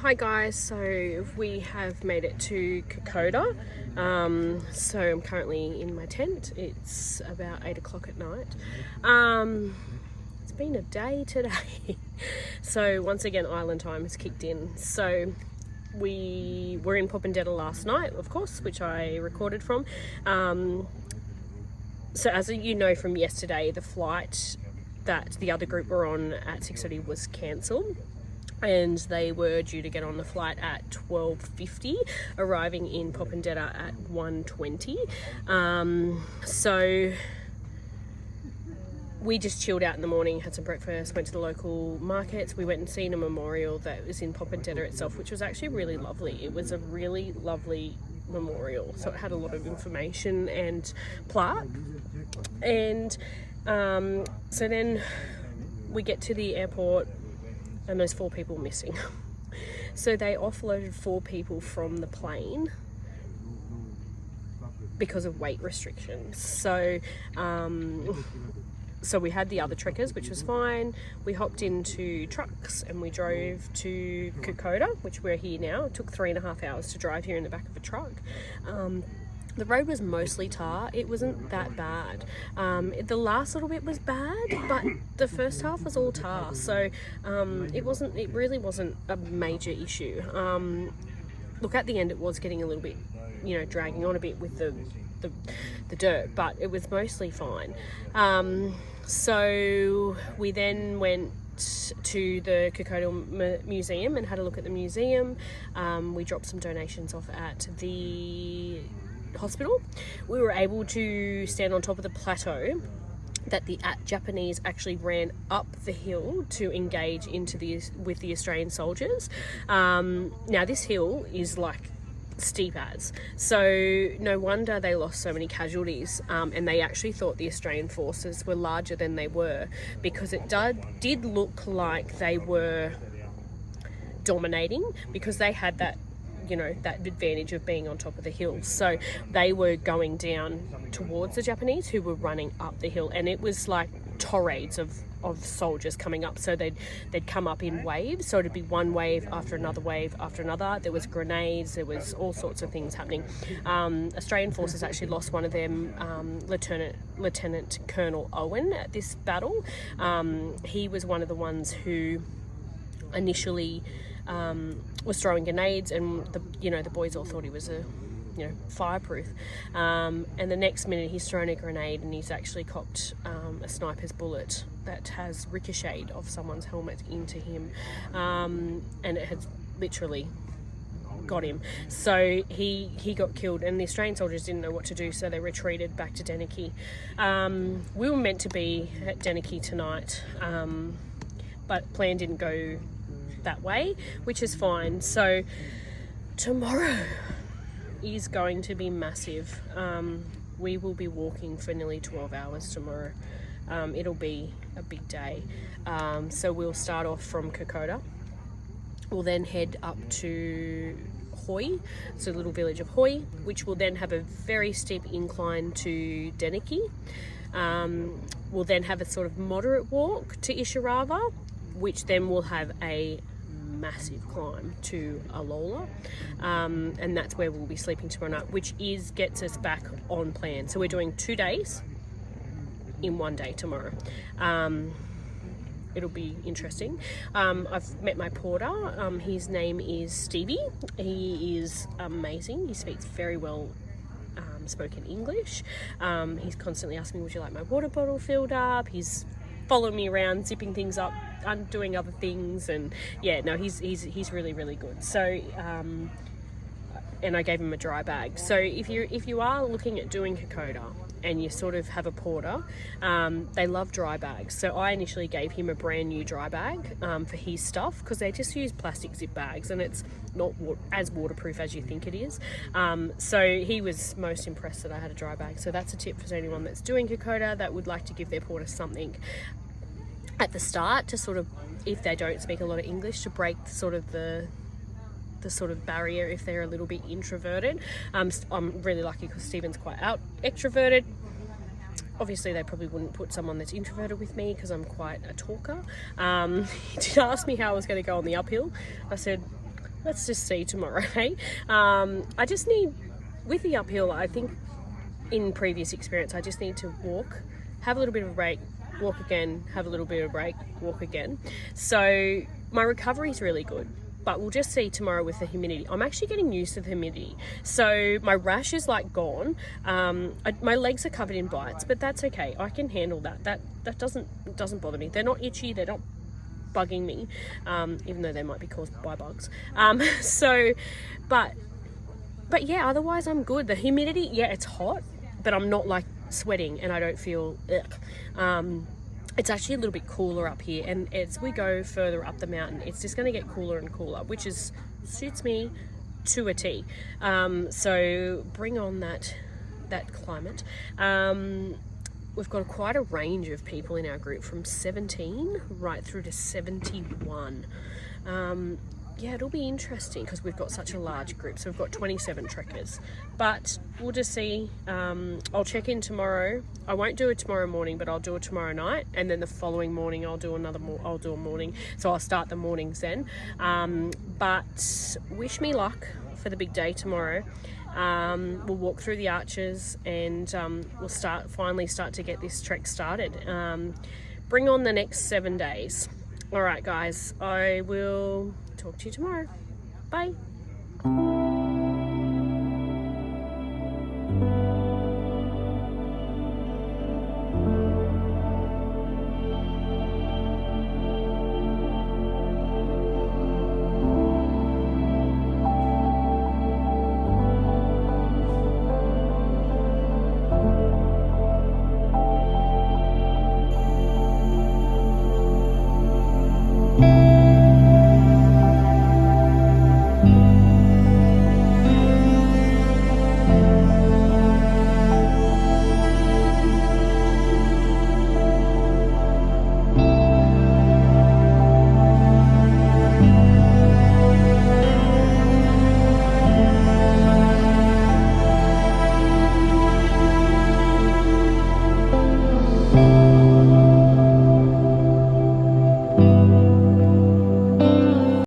Hi guys, so we have made it to Kokoda. So I'm currently in my tent. It's about 8 o'clock at night. It's been a day today. So once again, island time has kicked in. So we were in Popondetta last night, of course, which I recorded from. So as you know from yesterday, the flight that the other group were on at 6:30 was cancelled. And they were due to get on the flight at 12:50, arriving in Popondetta at 1:20. So we just chilled out in the morning, had some breakfast, went to the local markets. We went and seen a memorial that was in Popondetta itself, which was actually really lovely. It was a really lovely memorial, so it had a lot of information and plaque. And so then we get to the airport, and there's 4 people missing. So they offloaded 4 people from the plane because of weight restrictions. So we had the other trekkers, which was fine. We hopped into trucks and we drove to Kokoda, which we're here now. It took 3.5 hours to drive here in the back of a truck. The road was mostly tar. It wasn't that bad. The last little bit was bad, but the first half was all tar. So it really wasn't a major issue. Look, at the end it was getting a little bit, dragging on a bit with the dirt, but it was mostly fine. So we then went to the Kokoda Museum and had a look at the museum. We dropped some donations off at the hospital. We were able to stand on top of the plateau that the Japanese actually ran up the hill to engage with the Australian soldiers. Now this hill is like steep as, so no wonder they lost so many casualties, and they actually thought the Australian forces were larger than they were, because it did look like they were dominating, because they had that advantage of being on top of the hill. So they were going down towards the Japanese, who were running up the hill, and it was like torrades of soldiers coming up. So they'd come up in waves, so it'd be one wave after another wave after another. There was grenades, there was all sorts of things happening. Australian forces actually lost one of them, Lieutenant Colonel Owen, at this battle. He was one of the ones who initially was throwing grenades, and the boys all thought he was fireproof. And the next minute he's thrown a grenade and he's actually copped a sniper's bullet that has ricocheted off someone's helmet into him, and it has literally got him. So he got killed, and the Australian soldiers didn't know what to do, so they retreated back to Deniki. We were meant to be at Deniki tonight, but plan didn't go that way, which is fine. So tomorrow is going to be massive. We will be walking for nearly 12 hours tomorrow. It'll be a big day. So we'll start off from Kokoda. We'll then head up to Hoi, so the little village of Hoi, which will then have a very steep incline to Deniki. We'll then have a sort of moderate walk to Ishiarava, which then will have a massive climb to Alola, and that's where we'll be sleeping tomorrow night, which gets us back on plan. So we're doing 2 days in 1 day tomorrow. It'll be interesting. I've met my porter. His name is Stevie. He is amazing. He speaks very well spoken English. He's constantly asking me, would you like my water bottle filled up? He's following me around, zipping things up, doing other things, and he's really, really good. So and I gave him a dry bag. So if you are looking at doing Kokoda and you sort of have a porter, they love dry bags. So I initially gave him a brand new dry bag for his stuff, because they just use plastic zip bags and it's not as waterproof as you think it is. So he was most impressed that I had a dry bag. So that's a tip for anyone that's doing Kokoda that would like to give their porter something at the start to sort of, if they don't speak a lot of English, to break sort of the sort of barrier if they're a little bit introverted. I'm really lucky because Stephen's quite extroverted. Obviously they probably wouldn't put someone that's introverted with me because I'm quite a talker. He did ask me how I was going to go on the uphill. I said, let's just see tomorrow. Hey? I just need, with the uphill, I think in previous experience, I just need to walk, have a little bit of a break, walk again, have a little bit of a break, walk again. So my recovery is really good, but we'll just see tomorrow with the humidity. I'm actually getting used to the humidity. So my rash is like gone. My legs are covered in bites, but that's okay. I can handle that. That doesn't bother me. They're not itchy. They're not bugging me, even though they might be caused by bugs. But yeah, otherwise I'm good. The humidity, yeah, it's hot, but I'm not like sweating and I don't feel it's actually a little bit cooler up here, and as we go further up the mountain, it's just going to get cooler and cooler, which suits me to a T. So bring on that climate. We've got quite a range of people in our group, from 17 right through to 71. Yeah, it'll be interesting because we've got such a large group. So we've got 27 trekkers, but we'll just see. I'll check in tomorrow. I won't do it tomorrow morning, but I'll do it tomorrow night, and then the following morning I'll do a morning. So I'll start the mornings then. But wish me luck for the big day tomorrow. We'll walk through the arches, and we'll finally start to get this trek started. Bring on the next 7 days. All right, guys, I will talk to you tomorrow. Bye.